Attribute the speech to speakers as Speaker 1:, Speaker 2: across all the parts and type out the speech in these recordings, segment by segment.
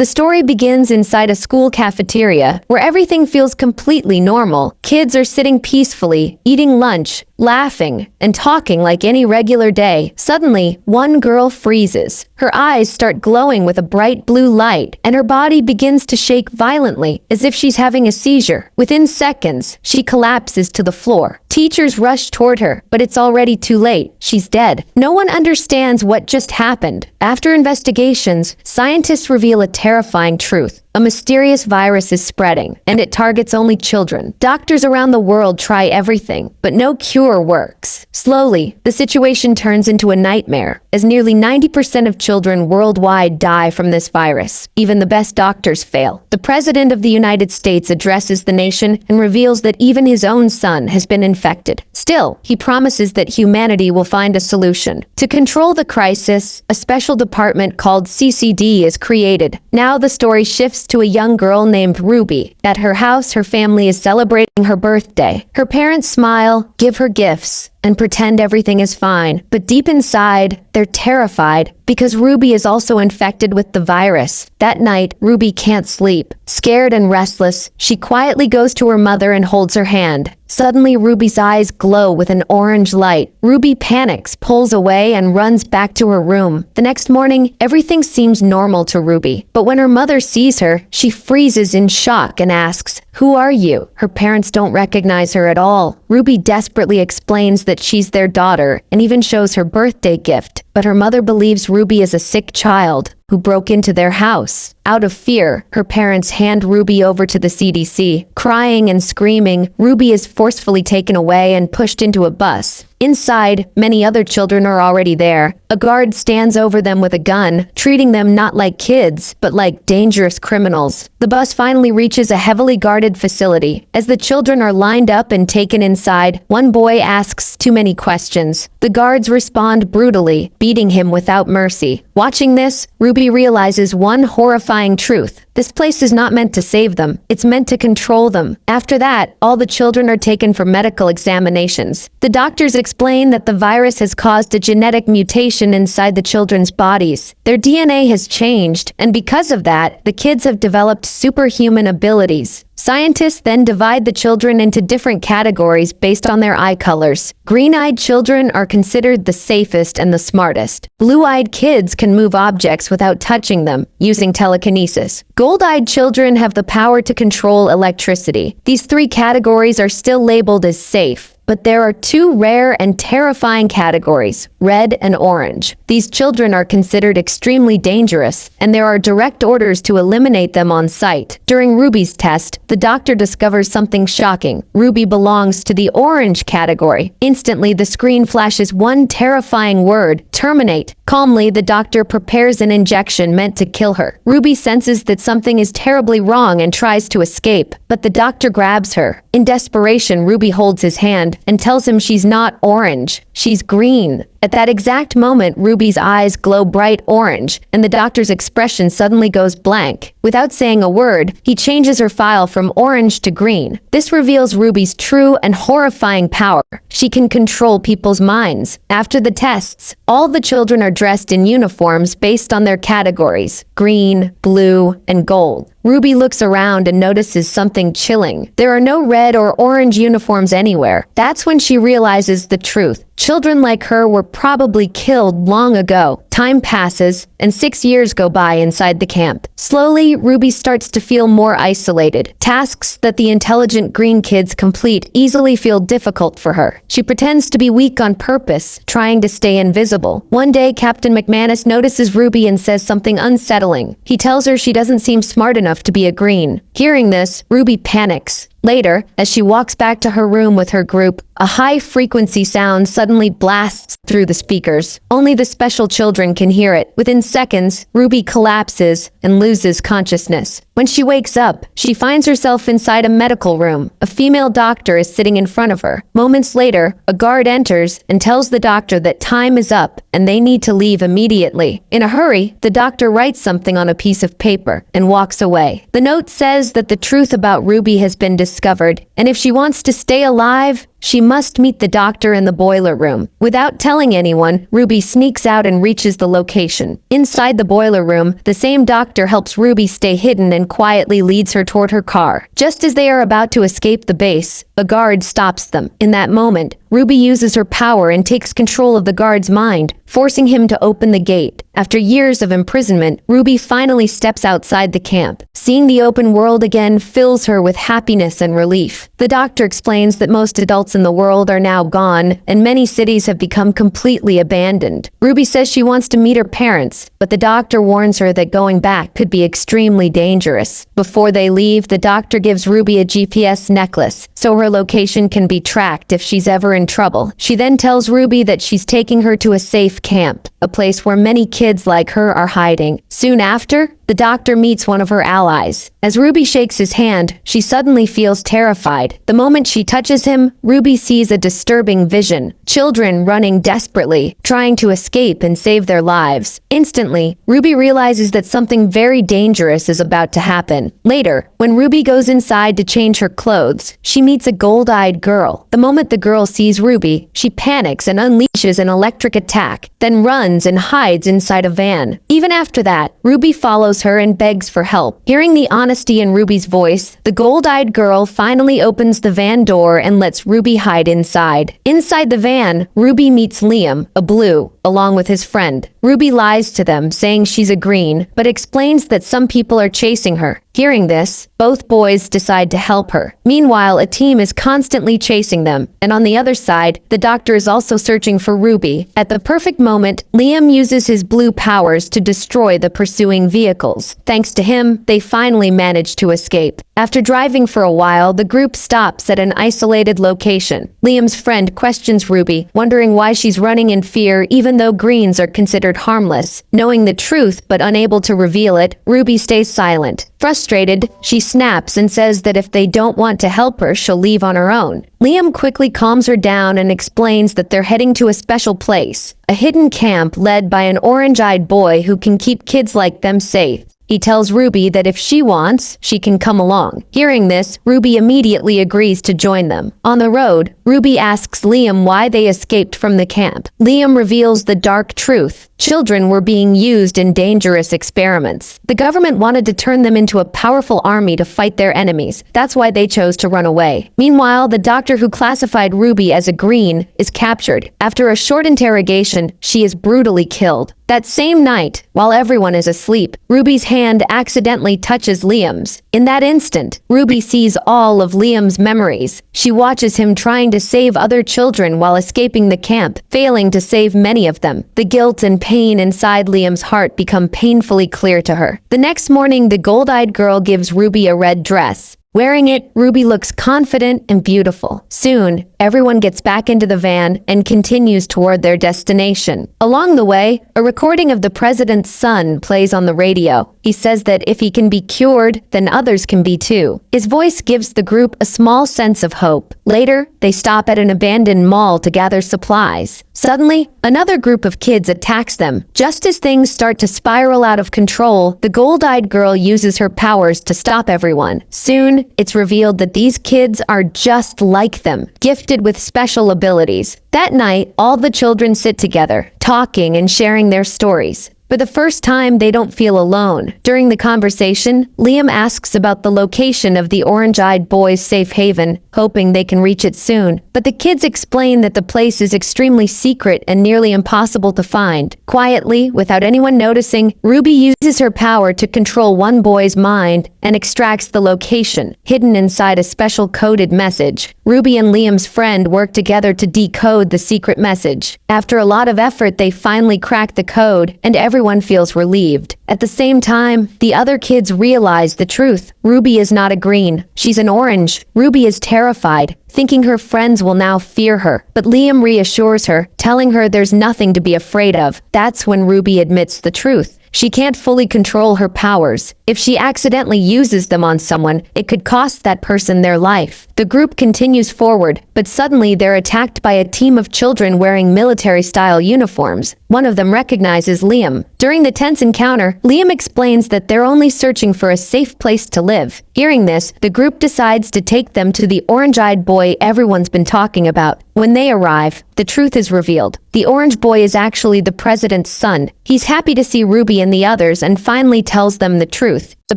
Speaker 1: The story begins inside a school cafeteria where everything feels completely normal. Kids are sitting peacefully, eating lunch, laughing, and talking like any regular day. Suddenly, one girl freezes. Her eyes start glowing with a bright blue light, and her body begins to shake violently, as if she's having a seizure. Within seconds, she collapses to the floor. Teachers rush toward her, but it's already too late. She's dead. No one understands what just happened. After investigations, scientists reveal a terrifying truth. A mysterious virus is spreading, and it targets only children. Doctors around the world try everything, but no cure works. Slowly, the situation turns into a nightmare, as nearly 90% of children worldwide die from this virus. Even the best doctors fail. The President of the United States addresses the nation and reveals that even his own son has been infected. Still, he promises that humanity will find a solution. To control the crisis, a special department called CCD is created. Now the story shifts to a young girl named Ruby. At her house, her family is celebrating her birthday. Her parents smile, give her gifts, and pretend everything is fine. But deep inside, they're terrified because Ruby is also infected with the virus. That night, Ruby can't sleep. Scared and restless, she quietly goes to her mother and holds her hand. Suddenly, Ruby's eyes glow with an orange light. Ruby panics, pulls away, and runs back to her room. The next morning, everything seems normal to Ruby. But when her mother sees her, she freezes in shock and asks, "Who are you?" Her parents don't recognize her at all. Ruby desperately explains that she's their daughter and even shows her birthday gift. But her mother believes Ruby is a sick child who broke into their house. Out of fear, her parents hand Ruby over to the CDC. Crying and screaming, Ruby is forcefully taken away and pushed into a bus. Inside, many other children are already there. A guard stands over them with a gun, treating them not like kids, but like dangerous criminals. The bus finally reaches a heavily guarded facility. As the children are lined up and taken inside, one boy asks too many questions. The guards respond brutally, beating him without mercy. Watching this, Ruby realizes one horrifying truth. This place is not meant to save them. It's meant to control them. After that, all the children are taken for medical examinations. The doctors explain that the virus has caused a genetic mutation inside the children's bodies. Their DNA has changed, and because of that, the kids have developed superhuman abilities. Scientists then divide the children into different categories based on their eye colors. Green-eyed children are considered the safest and the smartest. Blue-eyed kids can move objects without touching them, using telekinesis. Gold-eyed children have the power to control electricity. These three categories are still labeled as safe. But there are two rare and terrifying categories, red and orange. These children are considered extremely dangerous, and there are direct orders to eliminate them on sight. During Ruby's test, the doctor discovers something shocking. Ruby belongs to the orange category. Instantly, the screen flashes one terrifying word, terminate. Calmly, the doctor prepares an injection meant to kill her. Ruby senses that something is terribly wrong and tries to escape, but the doctor grabs her. In desperation, Ruby holds his hand and tells him she's not orange, she's green. At that exact moment, Ruby's eyes glow bright orange, and the doctor's expression suddenly goes blank. Without saying a word, he changes her file from orange to green. This reveals Ruby's true and horrifying power. She can control people's minds. After the tests, all the children are dressed in uniforms based on their categories: green, blue, and gold. Ruby looks around and notices something chilling. There are no red or orange uniforms anywhere. That's when she realizes the truth. Children like her were probably killed long ago. Time passes, and 6 years go by inside the camp. Slowly, Ruby starts to feel more isolated. Tasks that the intelligent green kids complete easily feel difficult for her. She pretends to be weak on purpose, trying to stay invisible. One day, Captain McManus notices Ruby and says something unsettling. He tells her she doesn't seem smart enough to be a green. Hearing this, Ruby panics. Later, as she walks back to her room with her group, a high-frequency sound suddenly blasts through the speakers. Only the special children can hear it. Within seconds, Ruby collapses and loses consciousness. When she wakes up, she finds herself inside a medical room. A female doctor is sitting in front of her. Moments later, a guard enters and tells the doctor that time is up and they need to leave immediately. In a hurry, the doctor writes something on a piece of paper and walks away. The note says that the truth about Ruby has been discovered, and if she wants to stay alive, She must meet the doctor in the boiler room. Without telling anyone, Ruby sneaks out and reaches the location. Inside the boiler room, the same doctor helps Ruby stay hidden and quietly leads her toward her car. Just as they are about to escape the base, a guard stops them. In that moment, Ruby uses her power and takes control of the guard's mind, forcing him to open the gate. After years of imprisonment, Ruby finally steps outside the camp. Seeing the open world again fills her with happiness and relief. The doctor explains that most adults in the world are now gone, and many cities have become completely abandoned. Ruby says she wants to meet her parents, but the doctor warns her that going back could be extremely dangerous. Before they leave, the doctor gives Ruby a GPS necklace, so her location can be tracked if she's ever in trouble. She then tells Ruby that she's taking her to a safe camp, a place where many kids like her are hiding. Soon after, the doctor meets one of her allies. As Ruby shakes his hand, she suddenly feels terrified. The moment she touches him, Ruby sees a disturbing vision. Children running desperately, trying to escape and save their lives. Instantly, Ruby realizes that something very dangerous is about to happen. Later, when Ruby goes inside to change her clothes, she meets a gold-eyed girl. The moment the girl sees Ruby, she panics and unleashes an electric attack, then runs and hides inside a van. Even after that, Ruby follows her and begs for help. Hearing the honesty in Ruby's voice, the gold-eyed girl finally opens the van door and lets Ruby hide inside. Inside the van, Ruby meets Liam, a blue, along with his friend. Ruby lies to them, saying she's a green, but explains that some people are chasing her. Hearing this, both boys decide to help her. Meanwhile, a team is constantly chasing them, and on the other side, the doctor is also searching for Ruby. At the perfect moment, Liam uses his blue powers to destroy the pursuing vehicles. Thanks to him, they finally manage to escape. After driving for a while, the group stops at an isolated location. Liam's friend questions Ruby, wondering why she's running in fear even though greens are considered harmless. Knowing the truth but unable to reveal it, Ruby stays silent. Frustrated, she snaps and says that if they don't want to help her, she'll leave on her own. Liam quickly calms her down and explains that they're heading to a special place, a hidden camp led by an orange-eyed boy who can keep kids like them safe. He tells Ruby that if she wants, she can come along. Hearing this, Ruby immediately agrees to join them. On the road, Ruby asks Liam why they escaped from the camp. Liam reveals the dark truth. Children were being used in dangerous experiments. The government wanted to turn them into a powerful army to fight their enemies. That's why they chose to run away. Meanwhile, the doctor who classified Ruby as a green is captured. After a short interrogation, she is brutally killed. That same night, while everyone is asleep, Ruby's hand accidentally touches Liam's. In that instant, Ruby sees all of Liam's memories. She watches him trying to save other children while escaping the camp, failing to save many of them. The guilt and pain inside Liam's heart become painfully clear to her. The next morning, the gold-eyed girl gives Ruby a red dress. Wearing it, Ruby looks confident and beautiful. Soon, everyone gets back into the van and continues toward their destination. Along the way, a recording of the president's son plays on the radio. He says that if he can be cured, then others can be too. His voice gives the group a small sense of hope. Later, they stop at an abandoned mall to gather supplies. Suddenly, another group of kids attacks them. Just as things start to spiral out of control, the gold-eyed girl uses her powers to stop everyone. Soon, it's revealed that these kids are just like them, gifted with special abilities. That night, all the children sit together, talking and sharing their stories. For the first time, they don't feel alone. During the conversation, Liam asks about the location of the orange-eyed boy's safe haven, hoping they can reach it soon. But the kids explain that the place is extremely secret and nearly impossible to find. Quietly, without anyone noticing, Ruby uses her power to control one boy's mind and extracts the location, hidden inside a special coded message. Ruby and Liam's friend work together to decode the secret message. After a lot of effort, they finally crack the code, and everyone feels relieved. At the same time, the other kids realize the truth. Ruby is not a green. She's an orange. Ruby is terrified, thinking her friends will now fear her. But Liam reassures her, telling her there's nothing to be afraid of. That's when Ruby admits the truth. She can't fully control her powers. If she accidentally uses them on someone, it could cost that person their life. The group continues forward, but suddenly they're attacked by a team of children wearing military-style uniforms. One of them recognizes Liam. During the tense encounter, Liam explains that they're only searching for a safe place to live. Hearing this, the group decides to take them to the orange-eyed boy everyone's been talking about. When they arrive, the truth is revealed. The orange boy is actually the president's son. He's happy to see Ruby and the others and finally tells them the truth. The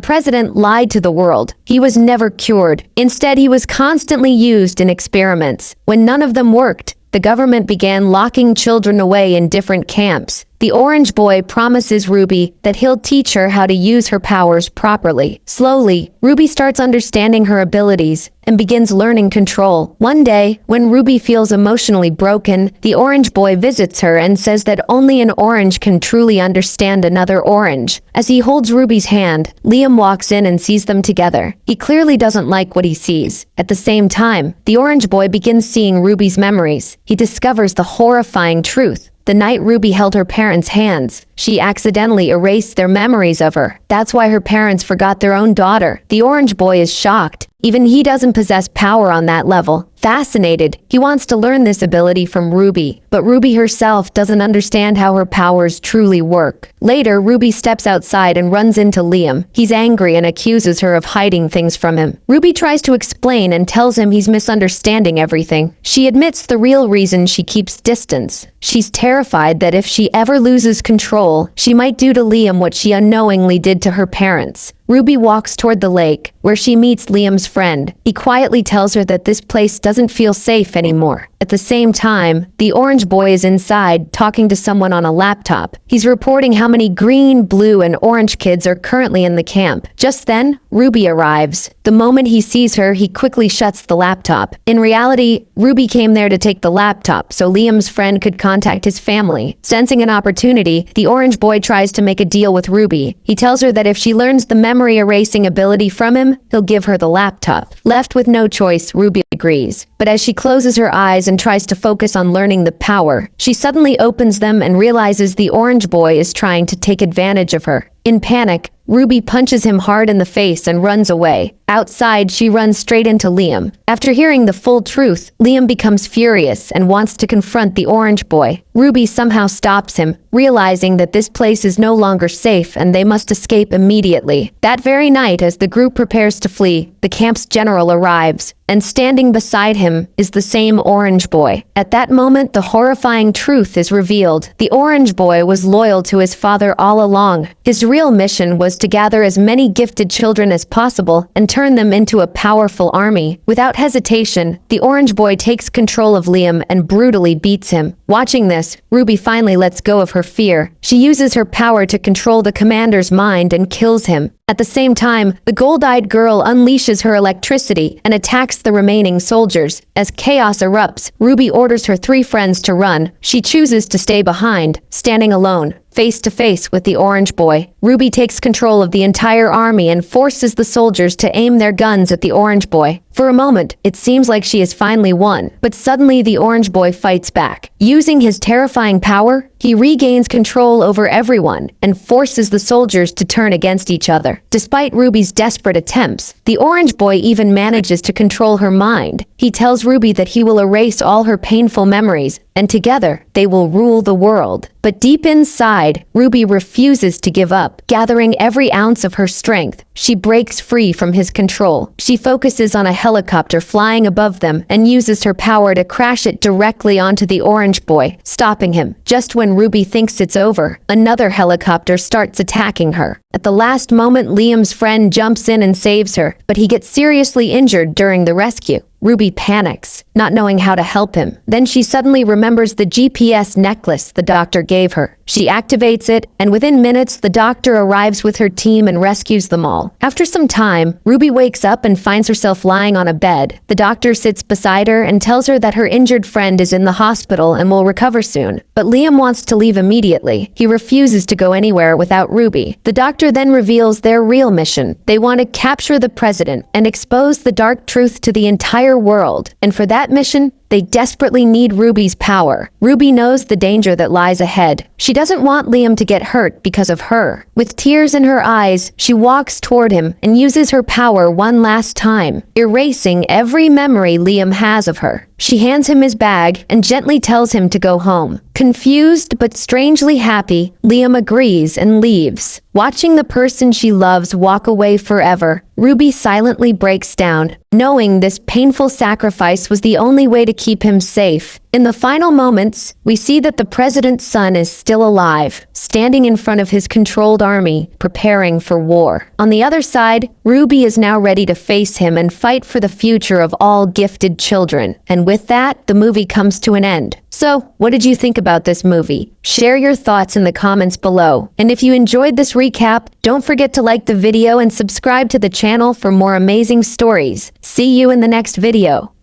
Speaker 1: president lied to the world. He was never cured. Instead, he was constantly used in experiments. When none of them worked, the government began locking children away in different camps. The orange boy promises Ruby that he'll teach her how to use her powers properly. Slowly, Ruby starts understanding her abilities and begins learning control. One day, when Ruby feels emotionally broken, the orange boy visits her and says that only an orange can truly understand another orange. As he holds Ruby's hand, Liam walks in and sees them together. He clearly doesn't like what he sees. At the same time, the orange boy begins seeing Ruby's memories. He discovers the horrifying truth. The night Ruby held her parents' hands, she accidentally erased their memories of her. That's why her parents forgot their own daughter. The orange boy is shocked. Even he doesn't possess power on that level. Fascinated, he wants to learn this ability from Ruby, but Ruby herself doesn't understand how her powers truly work. Later, Ruby steps outside and runs into Liam. He's angry and accuses her of hiding things from him. Ruby tries to explain and tells him he's misunderstanding everything. She admits the real reason she keeps distance. She's terrified that if she ever loses control, she might do to Liam what she unknowingly did to her parents. Ruby walks toward the lake, where she meets Liam's friend. He quietly tells her that this place doesn't feel safe anymore. At the same time, the orange boy is inside, talking to someone on a laptop. He's reporting how many green, blue, and orange kids are currently in the camp. Just then, Ruby arrives. The moment he sees her, he quickly shuts the laptop. In reality, Ruby came there to take the laptop so Liam's friend could contact his family. Sensing an opportunity, the orange boy tries to make a deal with Ruby. He tells her that if she learns the memory erasing ability from him, he'll give her the laptop. Left with no choice, Ruby agrees. But as she closes her eyes and tries to focus on learning the power, she suddenly opens them and realizes the orange boy is trying to take advantage of her. In panic, Ruby punches him hard in the face and runs away. Outside, she runs straight into Liam. After hearing the full truth, Liam becomes furious and wants to confront the orange boy. Ruby somehow stops him, realizing that this place is no longer safe and they must escape immediately. That very night, as the group prepares to flee, the camp's general arrives, and standing beside him is the same orange boy. At that moment, the horrifying truth is revealed. The orange boy was loyal to his father all along. His real mission was to gather as many gifted children as possible and turn them into a powerful army. Without hesitation, the orange boy takes control of Liam and brutally beats him. Watching this, Ruby finally lets go of her fear. She uses her power to control the commander's mind and kills him. At the same time, the gold-eyed girl unleashes her electricity and attacks the remaining soldiers. As chaos erupts, Ruby orders her 3 friends to run. She chooses to stay behind, standing alone, face to face with the orange boy. Ruby takes control of the entire army and forces the soldiers to aim their guns at the orange boy. For a moment, it seems like she has finally won, but suddenly the orange boy fights back. Using his terrifying power, he regains control over everyone and forces the soldiers to turn against each other. Despite Ruby's desperate attempts, the orange boy even manages to control her mind. He tells Ruby that he will erase all her painful memories, and together they will rule the world. But deep inside, Ruby refuses to give up. Gathering every ounce of her strength, she breaks free from his control. She focuses on a helicopter flying above them and uses her power to crash it directly onto the orange boy, stopping him. Just when Ruby thinks it's over, another helicopter starts attacking her. At the last moment, Liam's friend jumps in and saves her, but he gets seriously injured during the rescue. Ruby panics, not knowing how to help him. Then she suddenly remembers the GPS necklace the doctor gave her. She activates it, and within minutes, the doctor arrives with her team and rescues them all. After some time, Ruby wakes up and finds herself lying on a bed. The doctor sits beside her and tells her that her injured friend is in the hospital and will recover soon. But Liam wants to leave immediately. He refuses to go anywhere without Ruby. The doctor then reveals their real mission. They want to capture the president and expose the dark truth to the entire world. And for that mission, They desperately need Ruby's power. Ruby knows the danger that lies ahead. She doesn't want Liam to get hurt because of her. With tears in her eyes, she walks toward him and uses her power one last time, erasing every memory Liam has of her. She hands him his bag and gently tells him to go home. Confused but strangely happy, Liam agrees and leaves. Watching the person she loves walk away forever, Ruby silently breaks down, knowing this painful sacrifice was the only way to keep him safe. In the final moments, we see that the president's son is still alive, standing in front of his controlled army, preparing for war. On the other side, Ruby is now ready to face him and fight for the future of all gifted children. And with that, the movie comes to an end. So, what did you think about this movie? Share your thoughts in the comments below. And if you enjoyed this recap, don't forget to like the video and subscribe to the channel for more amazing stories. See you in the next video.